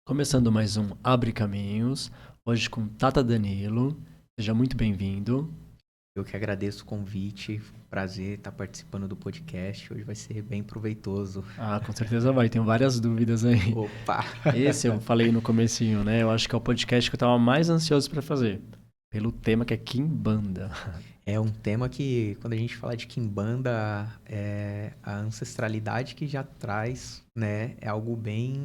Começando mais um Abre Caminhos, hoje com Tata Danilo. Seja muito bem-vindo. Eu que agradeço o convite, prazer estar participando do podcast. Hoje vai ser bem proveitoso. Ah, com certeza vai, tenho várias dúvidas aí. Opa! Esse eu falei no comecinho, né? Eu acho que é o podcast que eu tava mais ansioso para fazer, pelo tema que é Kimbanda. É um tema que, quando a gente fala de Kimbanda, a ancestralidade que já traz, né? É algo bem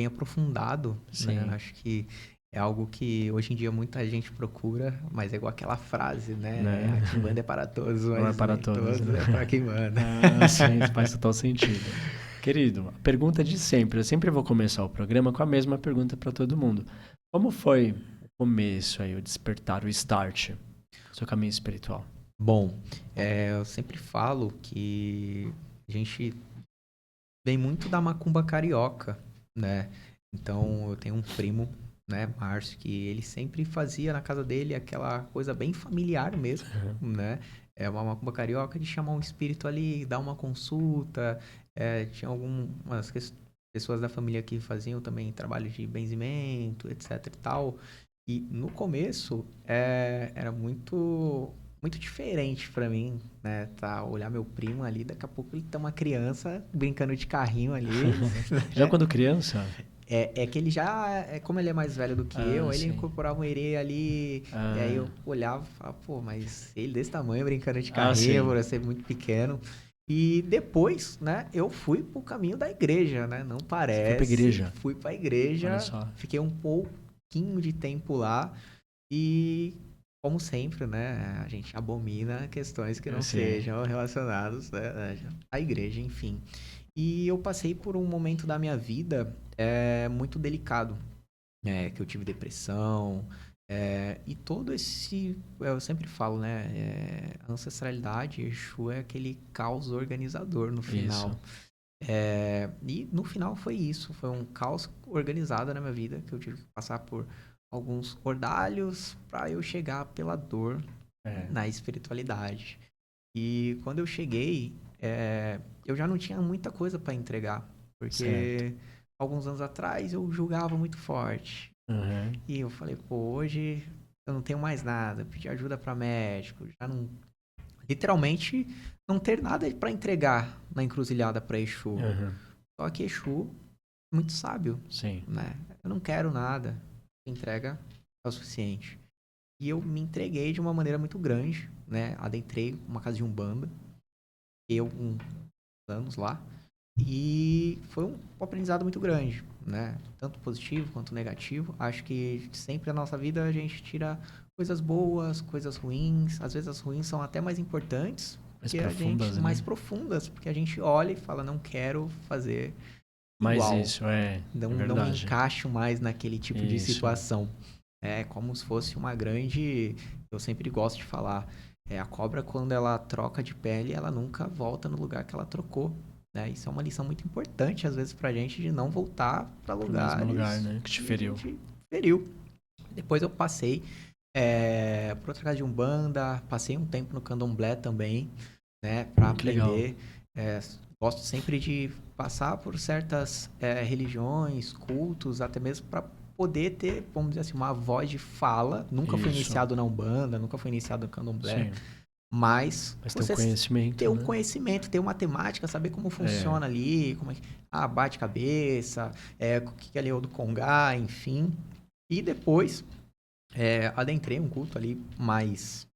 aprofundado, né? Sim, Acho que é algo que hoje em dia muita gente procura, mas é igual aquela frase, né? né? A Kimbanda é para todos, Não é mas para nem todos, todos né? é para Kimbanda. Ah, sim, isso faz total sentido. Querido, a pergunta de sempre. Eu sempre vou começar o programa com a mesma pergunta para todo mundo. Como foi o começo aí, o despertar, o start do seu caminho espiritual? Bom, eu sempre falo que a gente vem muito da macumba carioca, né? Então, eu tenho um primo, né, Márcio, que ele sempre fazia na casa dele aquela coisa bem familiar mesmo, né? É uma macumba carioca de chamar um espírito ali, dar uma consulta. Tinha algumas pessoas da família que faziam também trabalho de benzimento, etc e tal. E no começo, era muito diferente pra mim, né? Tá, olhar meu primo ali, daqui a pouco ele tá uma criança brincando de carrinho ali, Já né? quando criança? É que ele já, como ele é mais velho do que Ah, eu, ele sim. incorporava um herê ali, e aí Ah, eu olhava e falava, pô, mas ele desse tamanho brincando de ah, carrinho, sim. por ser muito pequeno. E depois, né, eu fui pro caminho da igreja, né? Não Você foi pra parece, igreja? fui pra Olha igreja, só. fiquei um pouquinho de tempo lá, e, como sempre, né, a gente abomina questões que não Sim. sejam relacionadas, né, à igreja, enfim. E eu passei por um momento da minha vida muito delicado, que eu tive depressão, e todo esse, eu sempre falo, né, a ancestralidade, Exu é aquele caos organizador no Isso. final. E no final foi isso, foi um caos organizado na minha vida, que eu tive que passar por alguns ordalhos para eu chegar pela dor É. na espiritualidade. E quando eu cheguei, eu já não tinha muita coisa para entregar, Certo. porque alguns anos atrás eu julgava muito forte. Uhum. E eu falei, pô, hoje eu não tenho mais nada, pedi ajuda para médico, já não, literalmente não ter nada para entregar na encruzilhada para Exu. Uhum. Só que Exu é muito sábio, Sim. né? Eu não quero nada, entrega é o suficiente. E eu me entreguei de uma maneira muito grande, né? Adentrei uma casa de umbanda, eu uns anos lá, e foi um aprendizado muito grande, né? Tanto positivo quanto negativo. Acho que sempre na nossa vida a gente tira coisas boas, coisas ruins. Às vezes as ruins são até mais importantes, Mais porque a gente profundas, né? mais profundas, porque a gente olha e fala, não quero fazer Mas igual. isso é Não me verdade. encaixo mais naquele tipo de Isso. situação. É como se fosse uma grande. Eu sempre gosto de falar. A cobra, quando ela troca de pele, ela nunca volta no lugar que ela trocou. Né? Isso é uma lição muito importante, às vezes, pra gente, de não voltar para Pro mesmo lugar, lugares né? Que te que a feriu. gente feriu. Depois eu passei por outra casa de Umbanda, passei um tempo no Candomblé também, né, para Que legal. aprender. É, Gosto sempre de passar por certas religiões, cultos, até mesmo para poder ter, vamos dizer assim, uma voz de fala. Nunca fui Isso. iniciado na Umbanda, nunca fui iniciado no Candomblé, Sim. mas Mas tem o você ter conhecimento, um né? conhecimento, ter uma temática, saber como É. funciona ali, como é que bate cabeça, o que é o do Congá, enfim. E depois adentrei um culto ali mais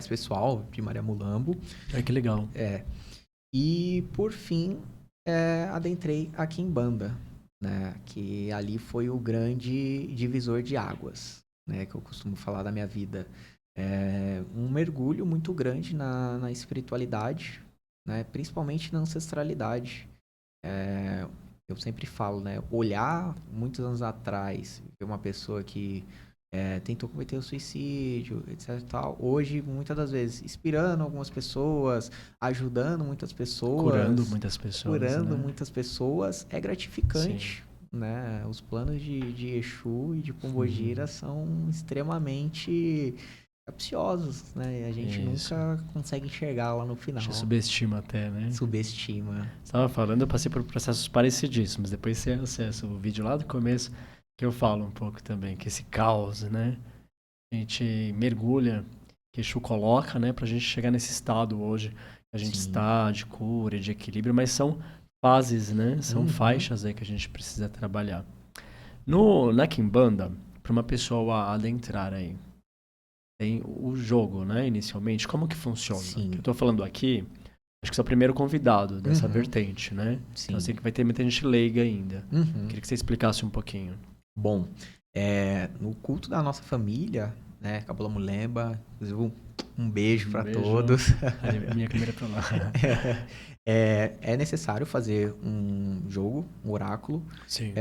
pessoal, de Maria Mulambo. Ai, que legal. E, por fim, adentrei a Kimbanda, né? Que ali foi o grande divisor de águas, né? Que eu costumo falar da minha vida. Um mergulho muito grande na espiritualidade, né? Principalmente na ancestralidade. Eu sempre falo, né? Olhar muitos anos atrás, ver uma pessoa que tentou cometer o suicídio, etc e tal. Hoje, muitas das vezes, inspirando algumas pessoas, ajudando muitas Curando pessoas, muitas pessoas, curando né? muitas pessoas, é Sim. gratificante, né? Os planos de Exu e de Uhum. Pombogira são extremamente capciosos, né? E a gente Isso. nunca consegue enxergar lá no A final. gente subestima até, né? Subestima. Você estava falando, eu passei por processos parecidíssimos. Depois você acessa o vídeo lá do começo, que eu falo um pouco também, que esse caos, né? A gente mergulha, que Exu coloca, né? Pra gente chegar nesse estado hoje que a gente Sim. está de cura, de equilíbrio, mas são fases, né? São Uhum. faixas aí que a gente precisa trabalhar. No, na Kimbanda, para uma pessoa adentrar aí, tem o jogo, né? Inicialmente, como que funciona? Que eu Sim. tô falando aqui, acho que você é o primeiro convidado dessa Uhum. vertente, né? Então eu Sim. sei que vai ter muita gente leiga ainda. Uhum. Queria que você explicasse um pouquinho. Bom, no culto da nossa família, né, Cabula Mulemba, inclusive um beijo Um para beijo. todos. Ali, minha câmera é pra lá. É necessário fazer um jogo, um oráculo. Sim,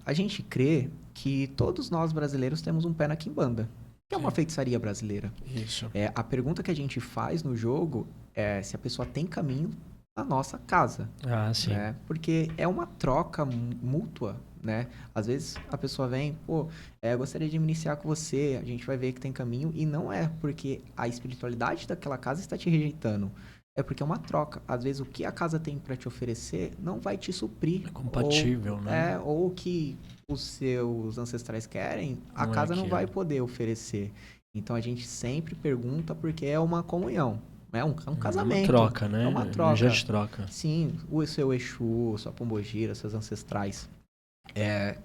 A gente crê que todos nós brasileiros temos um pé na quimbanda, que é uma sim. feitiçaria brasileira. Isso. A pergunta que a gente faz no jogo é se a pessoa tem caminho na nossa casa, Ah, sim. né? Porque é uma troca mútua, né? Às vezes a pessoa vem, pô, eu gostaria de me iniciar com você, a gente vai ver que tem caminho, e não é porque a espiritualidade daquela casa está te rejeitando. É porque é uma troca. Às vezes o que a casa tem para te oferecer não vai te suprir. É compatível, né? Ou o que os seus ancestrais querem, a Não é casa não vai aquilo. poder oferecer. Então a gente sempre pergunta porque é uma comunhão. É um É uma casamento. troca, É né? uma Energia troca. de troca. Sim, o seu Exu, sua Pombogira, seus ancestrais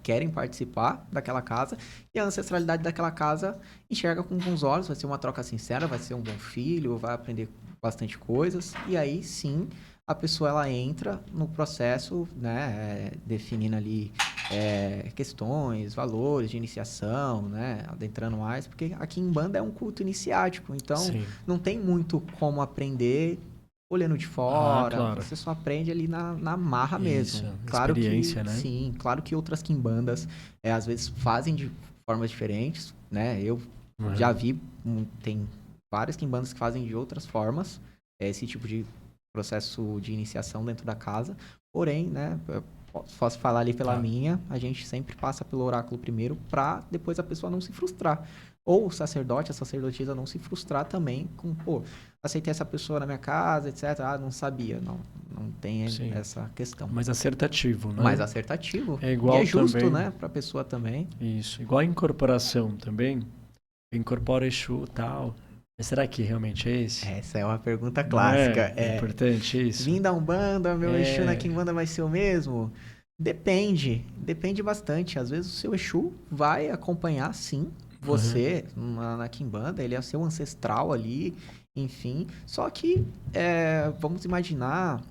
querem participar daquela casa e a ancestralidade daquela casa enxerga com bons olhos, vai ser uma troca sincera, vai ser um bom filho, vai aprender bastante coisas e aí sim a pessoa ela entra no processo, né, definindo ali questões, valores de iniciação, né, adentrando mais, porque aqui em banda é um culto iniciático, então Sim. não tem muito como aprender olhando de Ah, fora, claro. você só aprende ali na marra Isso. mesmo. Claro que, Experiência, né? sim, claro que outras quimbandas às vezes fazem de formas diferentes, né? Eu já Uhum. vi, tem várias quimbandas que fazem de outras formas, esse tipo de processo de iniciação dentro da casa. Porém, né, eu posso falar ali pela Tá. minha, a gente sempre passa pelo oráculo primeiro para depois a pessoa não se frustrar. Ou o sacerdote, a sacerdotisa não se frustrar também com, pô, aceitei essa pessoa na minha casa, etc. Ah, não sabia. Não, não tem Sim. essa questão. Mais acertativo, Mais né? acertativo. É E é igual justo, também. né, pra pessoa também. Isso. Igual a incorporação também. Incorpora Exu e tal. Mas será que realmente é esse? Essa é uma pergunta Não clássica. é? É importante isso? Vim da Umbanda, meu Exu na É. Quimbanda vai ser o mesmo? Depende. Depende bastante. Às vezes o seu Exu vai acompanhar, sim, Uhum. você na Quimbanda. Ele é seu ancestral ali, enfim. Só que, vamos imaginar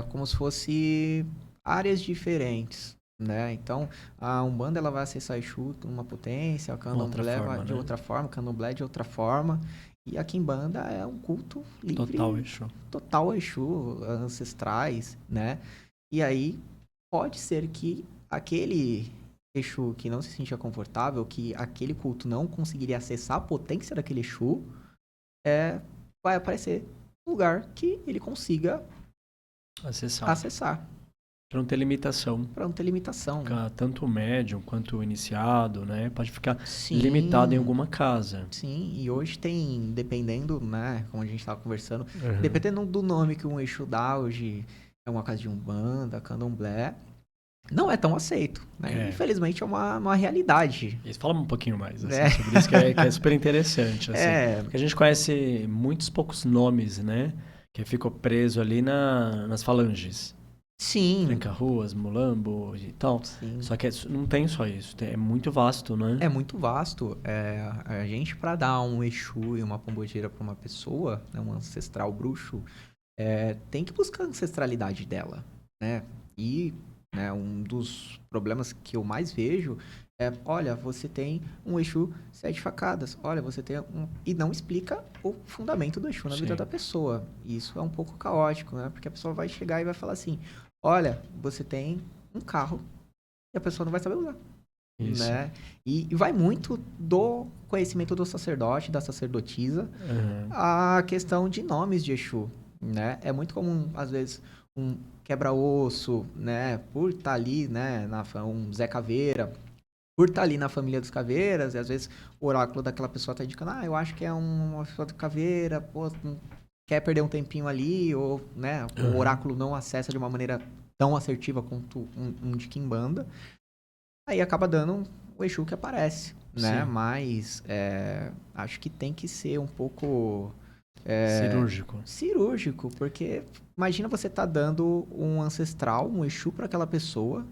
como se fosse áreas diferentes, né? Então, a Umbanda ela vai acessar Exu com uma potência, a Outra Candomblé forma, de né? outra forma, o Candomblé de outra forma, e a Quimbanda é um culto Total livre, Exu. total a Exu, ancestrais, né? E aí pode ser que aquele Exu que não se sentia confortável, que aquele culto não conseguiria acessar a potência daquele Exu, vai aparecer um lugar que ele consiga Acessar. acessar. Pra não ter limitação. Para não ter limitação. Ficar tanto o médium quanto o iniciado, né? Pode ficar limitado em Sim, alguma casa. sim. E hoje tem, dependendo, né, como a gente estava conversando, Uhum. dependendo do nome que um Exu dá hoje, é uma casa de Umbanda, Candomblé, não é tão aceito, né? É. Infelizmente é uma realidade, E fala um pouquinho mais, né? assim, sobre isso, que é super interessante, assim. É, Porque a gente conhece muitos poucos nomes, né? Que ficou preso ali nas falanges. sim, Tranca-ruas, Mulambo e tal. sim. Só que não tem só isso. É muito vasto, né? É muito vasto. A gente, para dar um Exu e uma pombogira para uma pessoa, né, um ancestral bruxo, tem que buscar a ancestralidade dela, né? E, né, um dos problemas que eu mais vejo olha, você tem um Exu 7 facadas, olha, você tem um... E não explica o fundamento do Exu na vida Sim. da pessoa. E isso é um pouco caótico, né? Porque a pessoa vai chegar e vai falar assim, olha, você tem um carro e a pessoa não vai saber usar, Isso. né? E vai muito do conhecimento do sacerdote, da sacerdotisa, Uhum. a questão de nomes de Exu, né? É muito comum, às vezes, um quebra-osso, né? Por estar ali, né? Um Zé Caveira. por estar ali na família dos caveiras, e às vezes o oráculo daquela pessoa tá indicando, eu acho que é uma pessoa de caveira, pô, não quer perder um tempinho ali, ou, né, o oráculo não acessa de uma maneira tão assertiva quanto um de Quimbanda, aí acaba dando o Exu que aparece, né? Sim. Mas acho que tem que ser um pouco Cirúrgico. cirúrgico, porque imagina você tá dando um ancestral, um Exu para aquela pessoa,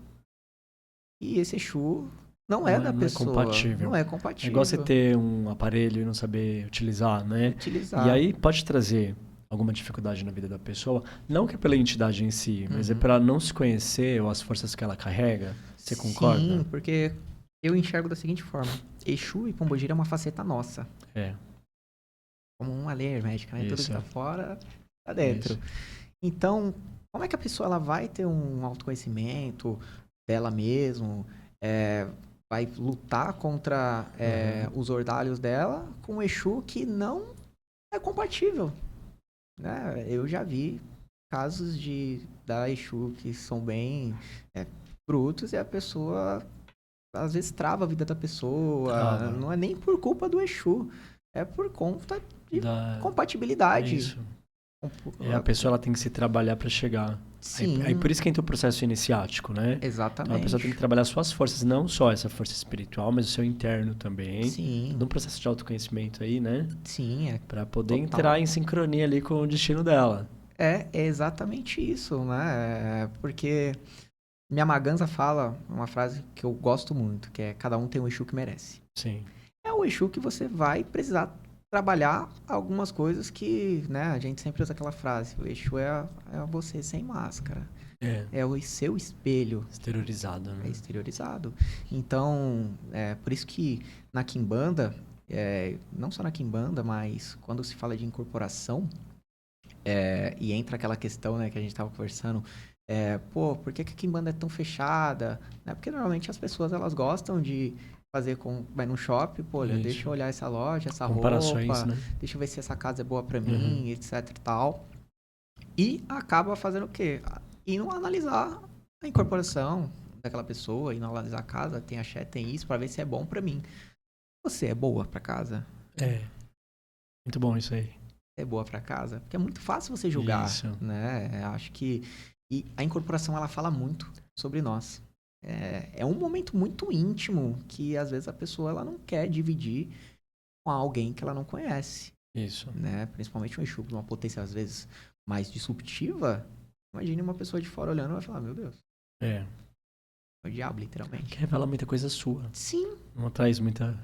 e esse Exu não é da Não é pessoa, compatível. não é É igual você compatível. ter um aparelho e não saber utilizar, né? E Utilizar. aí pode trazer alguma dificuldade na vida da pessoa, não que é pela entidade em si, mas é Uhum. pela não se conhecer ou as forças que ela carrega. Você Sim, concorda? porque eu enxergo da seguinte forma: Exu e Pombogira é uma faceta nossa. É, Como uma lei hermética, né? Tudo que isso, tá fora, tá dentro. isso. Então, como é que a pessoa ela vai ter um autoconhecimento dela mesmo? Vai lutar contra Uhum. os ordalhos dela com um Exu que não é compatível, né? Eu já vi casos da Exu que são bem brutos e a pessoa às vezes trava a vida da pessoa. Trava. Não é nem por culpa do Exu, é por conta de Da... compatibilidade. Isso. A pessoa ela tem que se trabalhar para chegar. Aí por Sim, isso que entra o processo iniciático, né? Então a pessoa tem que exatamente. trabalhar suas forças, não só essa força espiritual, mas o seu interno também. Sim, Todo um processo de autoconhecimento aí, né? sim, é Para poder entrar total. em sincronia ali com o destino dela. É exatamente isso, né? Porque minha Maganza fala uma frase que eu gosto muito, que é cada um tem o Exu que merece. Sim. É o Exu que você vai precisar trabalhar algumas coisas que, né, a gente sempre usa aquela frase, o Exu é você sem máscara. É. É o seu espelho, Exteriorizado, é né? exteriorizado. Então, por isso que na Quimbanda, não só na Quimbanda, mas quando se fala de incorporação, e entra aquela questão, né, que a gente estava conversando, pô, por que que a Quimbanda é tão fechada? Né? Porque normalmente as pessoas elas gostam de fazer vai num shopping, pô, olha, deixa Isso. eu olhar essa loja, essa Comparações, roupa, né? deixa eu ver se essa casa é boa pra Uhum. mim, etc e tal. E acaba fazendo o quê? Indo analisar a incorporação daquela pessoa, indo analisar a casa, tem axé, tem isso, pra ver se é bom pra mim. Você é boa pra casa? É. Muito bom isso aí. É boa pra casa? Porque é muito fácil você julgar, Isso. né? Acho que e a incorporação ela fala muito sobre nós. É um momento muito íntimo que às vezes a pessoa ela não quer dividir com alguém que ela não conhece, Isso. né? Principalmente um Exu de uma potência às vezes mais disruptiva. Imagine uma pessoa de fora olhando e vai falar, meu Deus, É. é o diabo, Que literalmente. revela muita coisa sua. Sim, Não traz muita.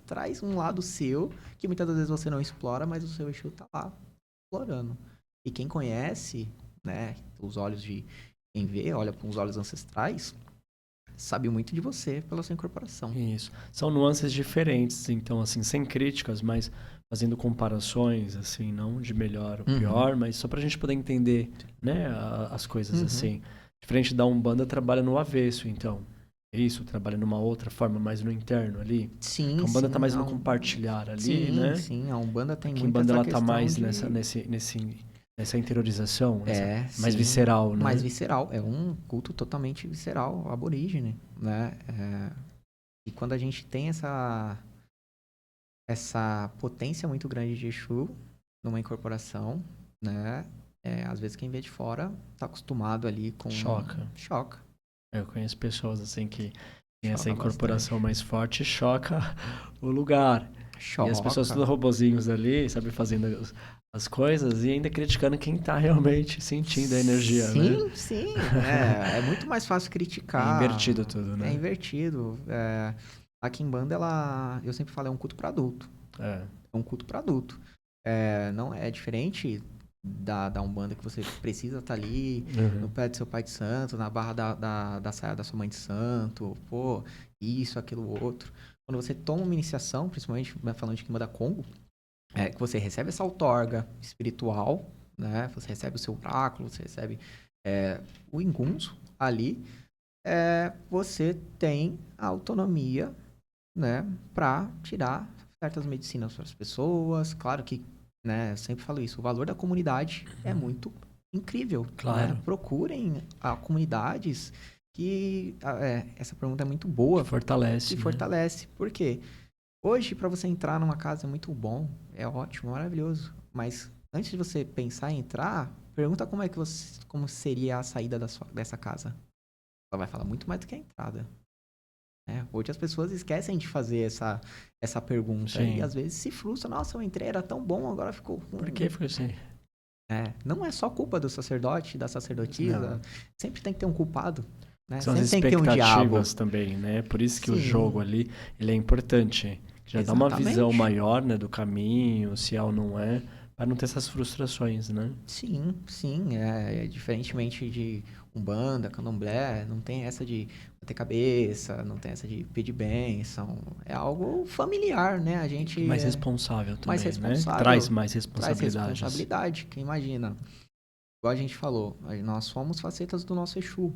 traz um lado seu que muitas das vezes você não explora, mas o seu Exu tá lá explorando. E quem conhece, né, os olhos de quem vê, olha com os olhos ancestrais, sabe muito de você pela sua incorporação. Isso. São nuances diferentes, então, assim, sem críticas, mas fazendo comparações, assim, não de melhor ou Uhum. pior, mas só pra gente poder entender, né, as coisas, Uhum. assim. Diferente da Umbanda, trabalha no avesso, então. É isso, trabalha numa outra forma, mais no interno ali. A Sim, Umbanda tá sim. mais no compartilhar ali, Sim, né? sim. A Umbanda A tem muito Kimbanda, essa ela tá questão mais de. nessa interiorização, mais Sim. visceral, Mais né? visceral. É um culto totalmente visceral, aborígene, né? E quando a gente tem essa potência muito grande de Exu numa incorporação, né? Às vezes quem vê de fora tá acostumado ali com. Choca. Choca. Eu conheço pessoas assim que têm essa Choca incorporação bastante. mais forte e choca o lugar. E as pessoas Choca. tudo robozinhos ali, sabe, fazendo as coisas e ainda criticando quem tá realmente sentindo a energia, né? Sim, sim. É muito mais fácil É criticar. invertido tudo, É né? invertido. A Kimbanda, eu sempre falo, é um culto para adulto. É. É um culto para adulto. Não é diferente da Umbanda que você precisa estar ali no Uhum. pé do seu pai de santo, na barra da saia da sua mãe de santo, pô, isso, aquilo, outro. Quando você toma uma iniciação, principalmente falando de Kimbanda Congo, que você recebe essa outorga espiritual, né? Você recebe o seu oráculo, você recebe o ingunso ali, você tem a autonomia, né, para tirar certas medicinas para as pessoas. Claro que, né, eu sempre falo isso, o valor da comunidade é muito incrível, né? Claro. Procurem comunidades que essa pergunta é muito boa. Fortalece. Que fortalece. Por quê? Hoje, para você entrar numa casa é muito bom, é ótimo, maravilhoso. Mas antes de você pensar em entrar, pergunta como seria a saída dessa casa. Ela vai falar muito mais do que a entrada. Né? Hoje as pessoas esquecem de fazer essa pergunta. Sim. E às vezes se frustra. Nossa, eu entrei, era tão bom, agora ficou ruim. Por que foi assim? Não é só culpa do sacerdote, da sacerdotisa. Não. Sempre tem que ter um culpado. Né? São Sempre as tem que ter um diabo. expectativas também, né? Por isso que o Sim. jogo ali, ele é importante. Já dá uma visão maior, né, do caminho, se é ou não é, para não ter essas frustrações, né? Sim. Diferentemente de Umbanda, Candomblé, não tem essa de bater cabeça, não tem essa de pedir bênção. É algo familiar, né? A gente mais responsável também, mais responsável, né? Traz mais responsabilidade. Traz responsabilidade. Quem imagina? Igual a gente falou, nós somos facetas do nosso Exu.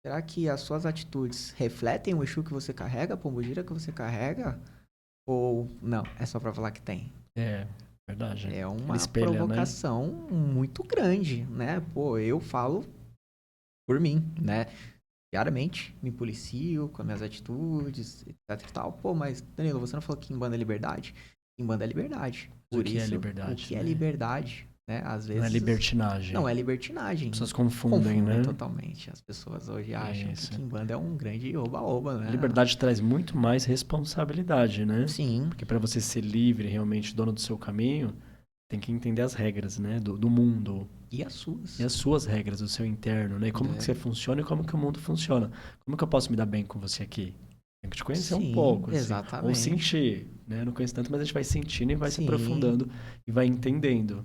Será que as suas atitudes refletem o Exu que você carrega, a pombogira que você carrega? Ou não, é só pra falar que tem? É, verdade. É uma espelha, provocação, né? Muito grande, né? Pô, eu falo por mim, né? Diariamente me policio com as minhas atitudes, etc e tal. Pô, mas Danilo, você não falou que Kimbanda é liberdade? Kimbanda é liberdade. Por isso, é liberdade, o que é liberdade? Né? Às vezes, não é libertinagem. Não é libertinagem. As pessoas confundem, né? Totalmente. As pessoas hoje acham que Kimbanda é um grande oba-oba, né? A liberdade traz muito mais responsabilidade, né? Sim. Porque para você ser livre, realmente dono do seu caminho, tem que entender as regras, né? Do mundo. E as suas. E as suas regras, do seu interno, né? Como que você funciona e como que o mundo funciona. Como que eu posso me dar bem com você aqui? Tem que te conhecer um pouco. Exatamente. Assim. Ou sentir, né? Não conheço tanto, mas a gente vai sentindo e vai se aprofundando e vai entendendo.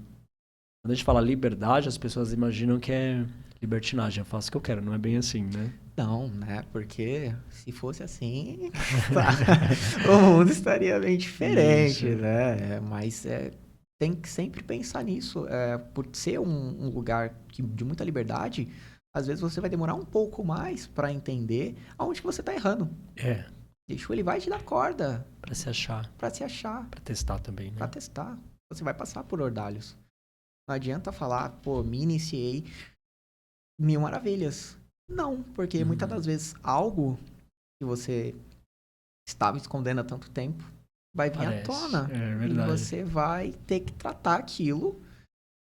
Quando a gente fala liberdade, as pessoas imaginam que é libertinagem. Eu faço o que eu quero, não é bem assim, né? Não, né? Porque se fosse assim, o mundo estaria bem diferente, né? Mas tem que sempre pensar nisso. Por ser um lugar de muita liberdade, às vezes você vai demorar um pouco mais para entender aonde que você tá errando. Deixa ele vai te dar corda. Para se achar. Para se achar. Para testar também, né? Para testar. Você vai passar por ordalhos. Não adianta falar, pô, me iniciei 1000 maravilhas. Não, porque muitas das vezes algo que você estava escondendo há tanto tempo vai vir à tona. É verdade. E você vai ter que tratar aquilo,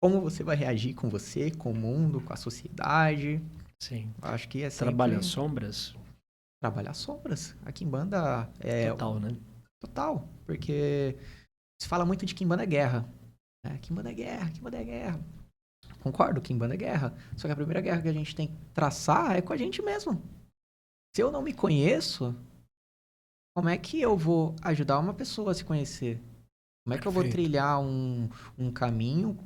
como você vai reagir com você, com o mundo, com a sociedade. Sim. Acho que é sempre... Trabalha as sombras? Trabalhar sombras. A Kimbanda é... Total, né? Total. Porque se fala muito de Kimbanda é guerra. Kimbanda é guerra, Kimbanda é guerra. Concordo, Kimbanda é guerra. Só que a primeira guerra que a gente tem que traçar é com a gente mesmo. Se eu não me conheço, como é que eu vou ajudar uma pessoa a se conhecer? Como é que eu vou trilhar um caminho,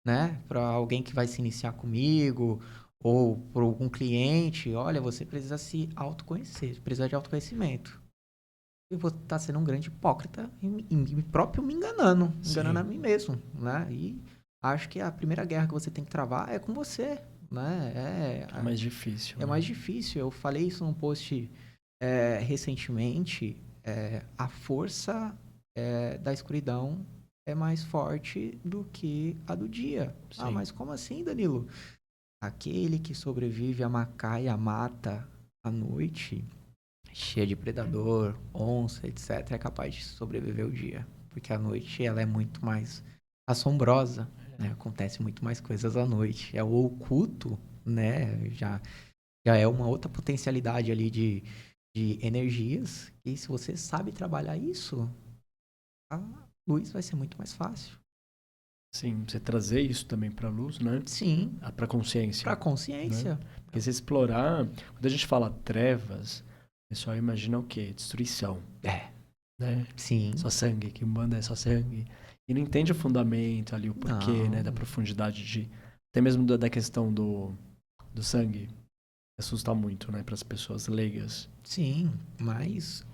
né, para alguém que vai se iniciar comigo ou para algum cliente? Olha, você precisa se autoconhecer, precisa de autoconhecimento. Eu vou estar sendo um grande hipócrita e próprio me enganando a mim mesmo, né? E acho que a primeira guerra que você tem que travar é com você, né? É mais difícil. É mais difícil. Eu falei isso num post recentemente. A força da escuridão é mais forte do que a do dia. Sim. Ah, mas como assim, Danilo? Aquele que sobrevive à macaia mata à noite, cheia de predador, onça, etc., é capaz de sobreviver o dia. Porque a noite ela é muito mais assombrosa, né? Acontece muito mais coisas à noite. É o oculto, né? Já é uma outra potencialidade ali de energias. E se você sabe trabalhar isso, a luz vai ser muito mais fácil. Sim, você trazer isso também para a luz, né? Sim. Para a consciência. Para a consciência. Né? Porque se explorar... Quando a gente fala trevas, o pessoal imagina o quê? Destruição. Né? Sim. Só sangue, que Kimbanda é só sangue. E não entende o fundamento ali, o porquê, né? Da profundidade de... Até mesmo da questão do sangue. Assusta muito, né? Para as pessoas leigas. Sim, mas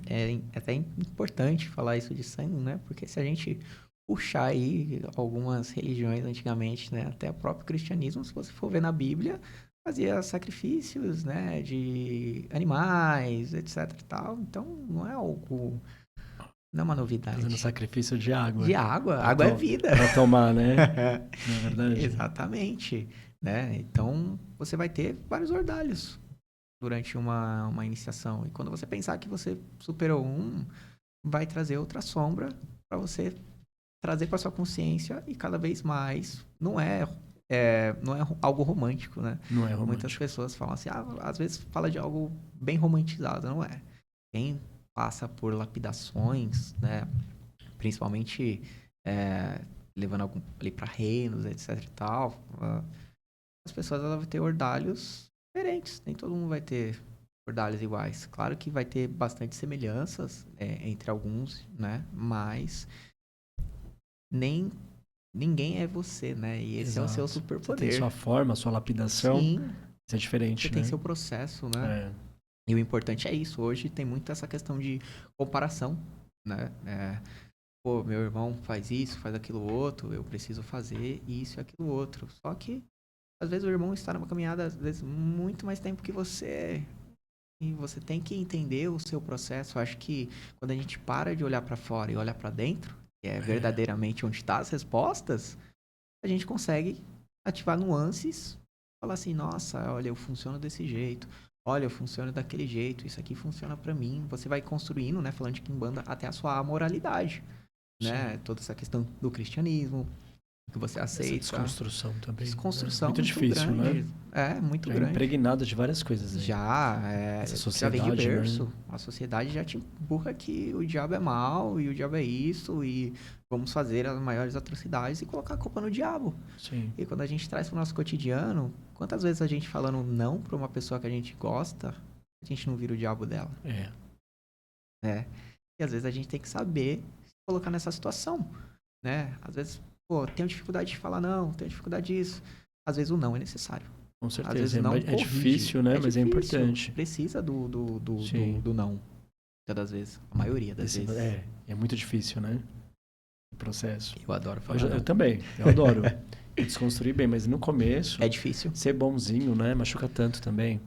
é até importante falar isso de sangue, né? Porque se a gente puxar aí algumas religiões antigamente, né? Até o próprio cristianismo, se você for ver na Bíblia, fazia sacrifícios, né? De animais, etc e tal. Então, não é algo... Não é uma novidade. Fazendo sacrifício de água. De água. Água é vida. Para tomar, né? Não é verdade? Exatamente. né? Então, você vai ter vários ordalhos durante uma iniciação. E quando você pensar que você superou um, vai trazer outra sombra para você trazer para sua consciência e cada vez mais não é algo romântico, né? Não é Muitas romântico. pessoas falam assim, às vezes fala de algo bem romantizado, não é? Quem passa por lapidações, né? Principalmente levando algum ali para reinos, etc e tal, as pessoas elas vão ter ordalhos diferentes. Nem todo mundo vai ter ordalhos iguais. Claro que vai ter bastante semelhanças entre alguns, né? Mas nem ninguém é você, né? E esse é o seu Exato. Você tem superpoder. sua forma, sua lapidação. Sim, Isso é você diferente, tem né? seu processo, né? É. E o importante é isso. Hoje tem muito essa questão de comparação, né? Pô, meu irmão faz isso, faz aquilo outro, eu preciso fazer isso e aquilo outro. Só que, às vezes, o irmão está numa caminhada, às vezes, muito mais tempo que você. E você tem que entender o seu processo. Eu acho que quando a gente para de olhar para fora e olha para dentro, que é verdadeiramente onde estão as respostas, a gente consegue ativar nuances, falar assim, nossa, olha, eu funciono desse jeito, olha, eu funciono daquele jeito, isso aqui funciona pra mim. Você vai construindo, né, falando de Kimbanda, até a sua amoralidade, né? Sim. Toda essa questão do cristianismo, que você Essa aceita. desconstrução também. Né? Desconstrução Muito muito difícil, né? grande. Muito Já é grande. impregnado de várias coisas aí. Essa Já vem de sociedade, né? berço. A sociedade já te empurra que o diabo é mal e o diabo é isso e vamos fazer as maiores atrocidades e colocar a culpa no diabo. Sim. E quando a gente traz para o nosso cotidiano, quantas vezes a gente falando não para uma pessoa que a gente gosta, a gente não vira o diabo dela, É. né? E às vezes a gente tem que saber se colocar nessa situação, né? Às vezes, pô, tenho dificuldade de falar não, tenho dificuldade disso. Às vezes o não é necessário. Com Às vezes certeza. o não É corrige. difícil, né? É Mas é difícil. importante. Precisa Sim. do não. Muitas das vezes. A maioria das vezes. É muito difícil, né? O processo. Eu adoro falar Eu não. também. Eu adoro. Desconstruir bem, mas no começo, É difícil. ser bonzinho, né? Machuca tanto também.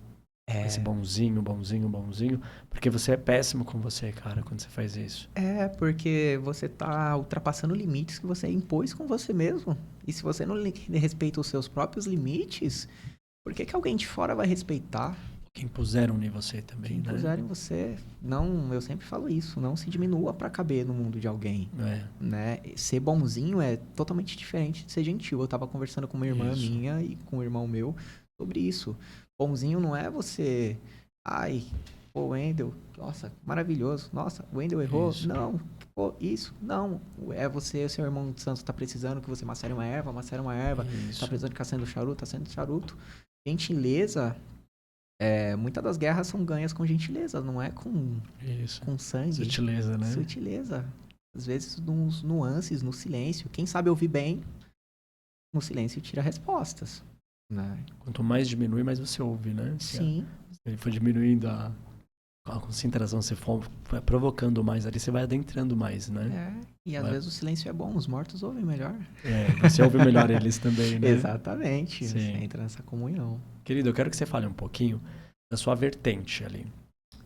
Esse bonzinho, bonzinho, bonzinho. Porque você é péssimo com você, cara, quando você faz isso. Porque você tá ultrapassando limites que você impôs com você mesmo. E se você não respeita os seus próprios limites, por que alguém de fora vai respeitar? Que impuseram em você também, Que né? impuseram em você. Não, eu sempre falo isso, não se diminua pra caber no mundo de alguém. Né? Ser bonzinho é totalmente diferente de ser gentil. Eu tava conversando com uma irmã minha e com um irmão meu sobre isso. Bonzinho não é você... Ai, pô, Wendel, nossa, maravilhoso. Nossa, o Wendel errou. Isso. Não, pô, isso. Não, é você, seu irmão de Santos tá precisando que você macere uma erva, Isso. tá precisando de acenda do charuto, acenda do charuto. Gentileza... muitas das guerras são ganhas com gentileza, não é com sangue. Sutileza, né? Sutileza. Às vezes, nos nuances, no silêncio. Quem sabe ouvir bem, no silêncio tira respostas. Né? Quanto mais diminui, mais você ouve, né? Sim. Se ele for diminuindo a concentração, você for provocando mais ali, você vai adentrando mais, né? E às vezes o silêncio é bom, os mortos ouvem melhor. Você ouve melhor eles também, né? Exatamente. Sim. Você entra nessa comunhão. Querido, eu quero que você fale um pouquinho da sua vertente ali,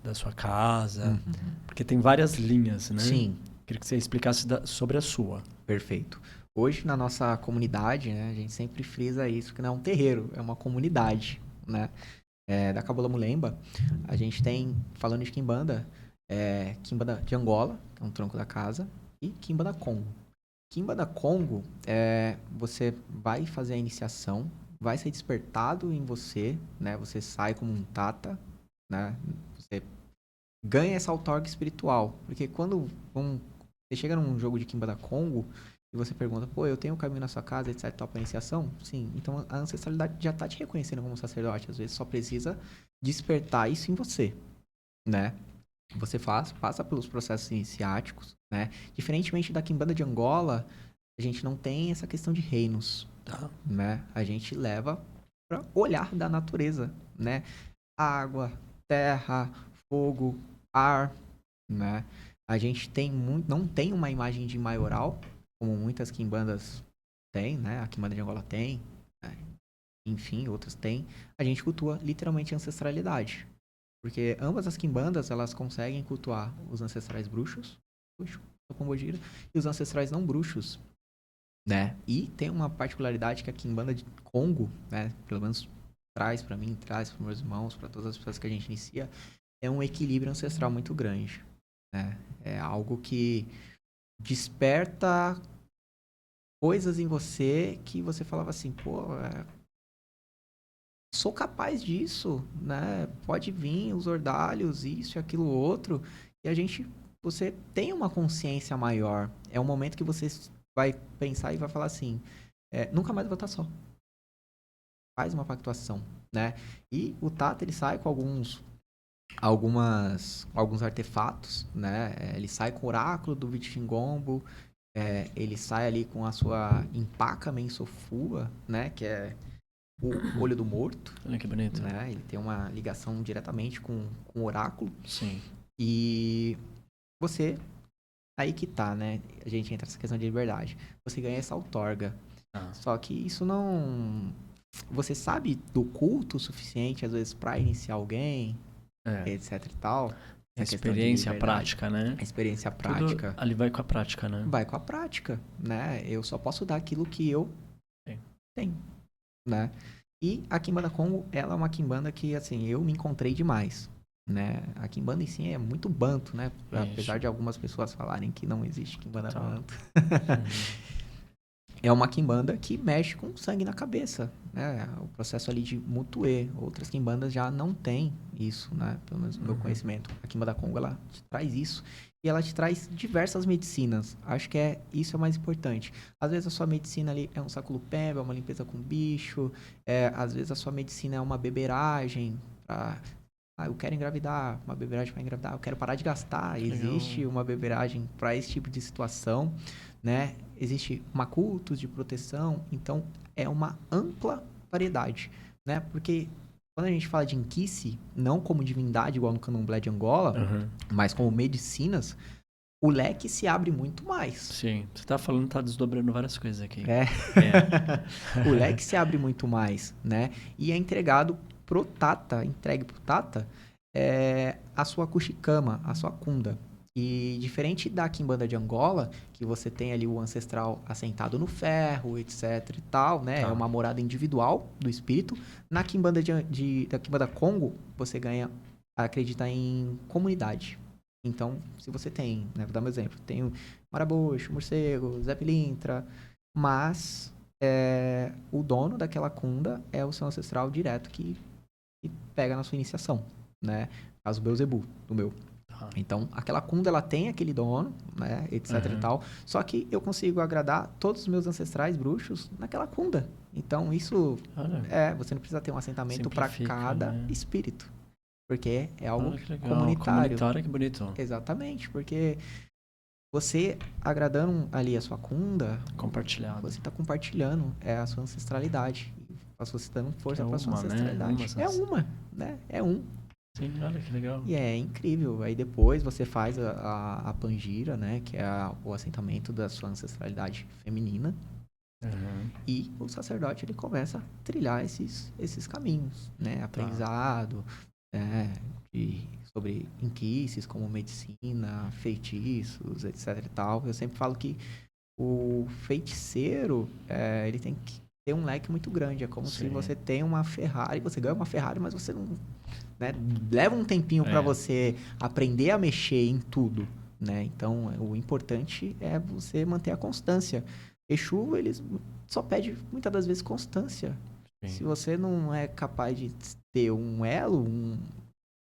da sua casa, porque tem várias linhas, né? Sim. Queria que você explicasse sobre a sua. Perfeito. Hoje, na nossa comunidade, né, a gente sempre frisa isso, que não é um terreiro, é uma comunidade, né? Da Cabula Mulemba, a gente tem, falando de Kimbanda, Kimbanda de Angola, que é um tronco da casa, e Kimbanda Congo. Kimbanda Congo, você vai fazer a iniciação, vai ser despertado em você, né? Você sai como um tata, né? Você ganha essa outorga espiritual. Porque quando você chega num jogo de Kimbanda Congo e você pergunta, pô, eu tenho um caminho na sua casa, etc, tal, pra iniciação? Sim. Então a ancestralidade já tá te reconhecendo como sacerdote. Às vezes só precisa despertar isso em você, né? Você passa pelos processos iniciáticos, né? Diferentemente da Kimbanda de Angola, a gente não tem essa questão de reinos, né? A gente leva para olhar da natureza, né? Água, terra, fogo, ar, né? A gente não tem uma imagem de maioral, como muitas quimbandas têm, né? A Kimbanda de Angola tem, né? Enfim, outras têm. A gente cultua literalmente a ancestralidade. Porque ambas as quimbandas, elas conseguem cultuar os ancestrais bruxos, o Pombogira, e os ancestrais não bruxos, né? E tem uma particularidade que a Quimbanda de Congo, né? Pelo menos traz para mim, traz para meus irmãos, para todas as pessoas que a gente inicia, é um equilíbrio ancestral muito grande, né? É algo que desperta coisas em você que você falava assim, pô, sou capaz disso, né? Pode vir os ordalhos, isso e aquilo outro, e você tem uma consciência maior. É um momento que você vai pensar e vai falar assim, nunca mais vou estar só. Faz uma pactuação, né? E o Tata, ele sai com alguns artefatos, né? Ele sai com o oráculo do Vitingombo, ele sai ali com a sua Impaka Mensofua, né? Que é o olho do morto. Olha que bonito. Né? Ele tem uma ligação diretamente com o oráculo. Sim. E você, aí que tá, né? A gente entra nessa questão de liberdade. Você ganha essa outorga. Só que isso não... Você sabe do culto o suficiente, às vezes, pra iniciar alguém, etc e tal. A experiência prática, né? A experiência prática. Tudo ali vai com a prática, né? Vai com a prática, né? Eu só posso dar aquilo que eu tenho, né? E a Quimbanda Congo, ela é uma Quimbanda que, assim, eu me encontrei demais, né? A Quimbanda em si é muito banto, né? Apesar de algumas pessoas falarem que não existe Quimbanda banto. É uma Quimbanda que mexe com sangue na cabeça, né? O processo ali de mutuê. Outras Quimbandas já não tem isso, né? Pelo menos no meu conhecimento. A Quimbanda Congo, ela te traz isso. E ela te traz diversas medicinas. Acho que isso é o mais importante. Às vezes a sua medicina ali é um saculupemba, é uma limpeza com bicho. Às vezes a sua medicina é uma beberagem pra... eu quero engravidar, uma beberagem para engravidar. Eu quero parar de gastar. Existe uma beberagem para esse tipo de situação, né? Existe macultos de proteção. Então, é uma ampla variedade, né? Porque quando a gente fala de Inquice, não como divindade igual no Candomblé de Angola, mas como medicinas, o leque se abre muito mais. Sim, você tá falando, tá desdobrando várias coisas aqui. O leque se abre muito mais, né? E é entregado pro Tata, entregue pro Tata, a sua Kushikama, a sua Kunda. E diferente da Quimbanda de Angola, que você tem ali o ancestral assentado no ferro, etc e tal, né? É uma morada individual do espírito. Na Quimbanda da Quimbanda Congo, você acredita em comunidade. Então, se você tem, né, vou dar um exemplo, tem o Marabocho, Morcego, Zé Pilintra, mas o dono daquela Kunda é o seu ancestral direto que pega na sua iniciação, né? Caso Beelzebub, do meu. Então, aquela Kunda, ela tem aquele dono, né, etc e tal, só que eu consigo agradar todos os meus ancestrais bruxos naquela Kunda. Então, isso você não precisa ter um assentamento para cada espírito, porque é algo comunitário. Comunitário, que bonito. Exatamente, porque você agradando ali a sua Kunda, você está compartilhando a sua ancestralidade, você está dando força para a sua ancestralidade. Né? É um. Sim, olha que legal. E é incrível. Aí depois você faz a Pangira, né? Que é o assentamento da sua ancestralidade feminina. E o sacerdote, ele começa a trilhar esses caminhos, né? Aprendizado, sobre inquices, como medicina, feitiços, etc e tal. Eu sempre falo que o feiticeiro, ele tem que ter um leque muito grande. É como se você tem uma Ferrari, você ganha uma Ferrari, mas você não... Né? Leva um tempinho para você aprender a mexer em tudo, né? Então, o importante é você manter a constância. Exu, eles só pede, muitas das vezes, constância. Sim. Se você não é capaz de ter um elo,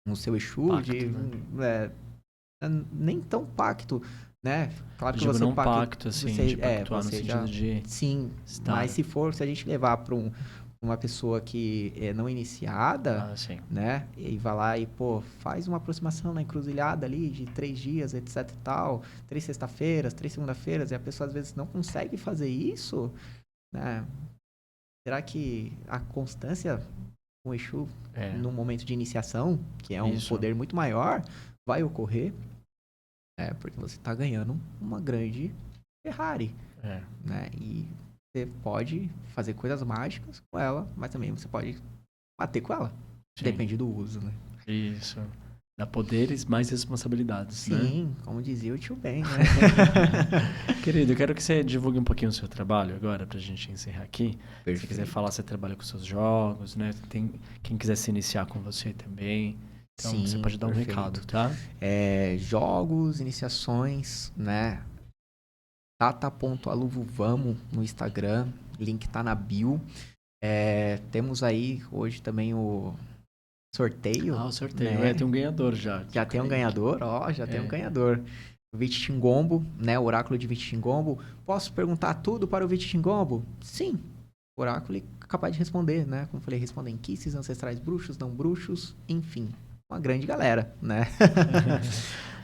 no seu Exu, pacto, né? Nem tão pacto, né? Claro que você não pacto, assim, de pactuar no sentido de... Sim, estar. Mas se a gente levar para uma pessoa que é não iniciada, né? E vai lá e, faz uma aproximação na encruzilhada ali de 3 dias, etc e tal, 3 sexta-feiras, 3 segunda-feiras, e a pessoa às vezes não consegue fazer isso, né? Será que a constância com o Exu, no momento de iniciação, que é um poder muito maior, vai ocorrer? Porque você está ganhando uma grande Ferrari, né? E você pode fazer coisas mágicas com ela, mas também você pode bater com ela. Sim. Depende do uso, né? Isso. Dá poderes, mais responsabilidades, né? Sim, como dizia o tio Ben, né? Querido, eu quero que você divulgue um pouquinho o seu trabalho agora, pra gente encerrar aqui. Se você quiser Perfeito. falar, você trabalha com seus jogos, né? Tem quem quiser se iniciar com você também. Então, você Sim, pode dar um perfeito. recado, tá? Jogos, iniciações, né? Tata.aluvovamo no Instagram, link tá na bio. Temos aí hoje também o sorteio, Ah, o sorteio. né? Tem um ganhador já. Já tem um ganhador, ó, já tem um É. ganhador. O Vitingombo, né? O oráculo de Vitingombo. Posso perguntar tudo para o Vitingombo? Sim. O oráculo é capaz de responder, né? Como falei, respondem quices, ancestrais bruxos, não bruxos, enfim. Uma grande galera, né?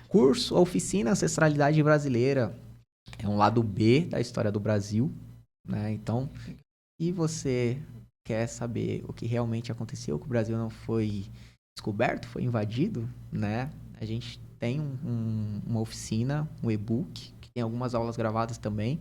Curso, oficina Ancestralidade Brasileira. É um lado B da história do Brasil, né? Então, se você quer saber o que realmente aconteceu, que o Brasil não foi descoberto, foi invadido, né? A gente tem uma oficina, um e-book, que tem algumas aulas gravadas também,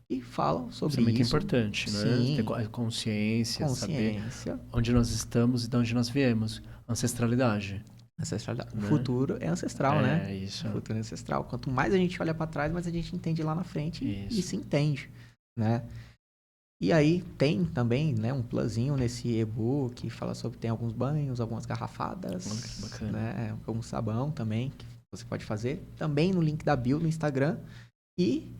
e falam Isso sobre é muito isso. importante, né? Ter Sim, consciência, saber consciência, onde nós estamos e de onde nós viemos. Ancestralidade, ancestralidade. O né? futuro é ancestral, né? Isso. O futuro é ancestral. Quanto mais a gente olha para trás, mais a gente entende lá na frente e Isso. se entende, né? E aí tem também, né, um plusinho nesse e-book que fala sobre, tem alguns banhos, algumas garrafadas, Olha que bacana. né, algum sabão também que você pode fazer. Também no link da bio no Instagram. E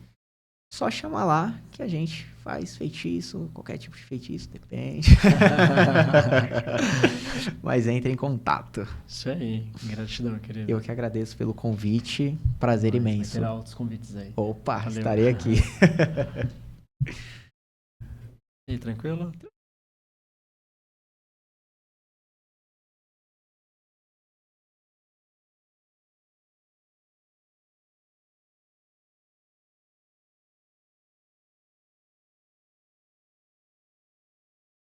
só chamar lá que a gente faz feitiço, qualquer tipo de feitiço, depende. Mas entre em contato. Isso aí. Gratidão, querido. Eu que agradeço pelo convite. Prazer Vai imenso. ter altos convites aí. Opa, Valeu. estarei aqui. E aí, tranquilo?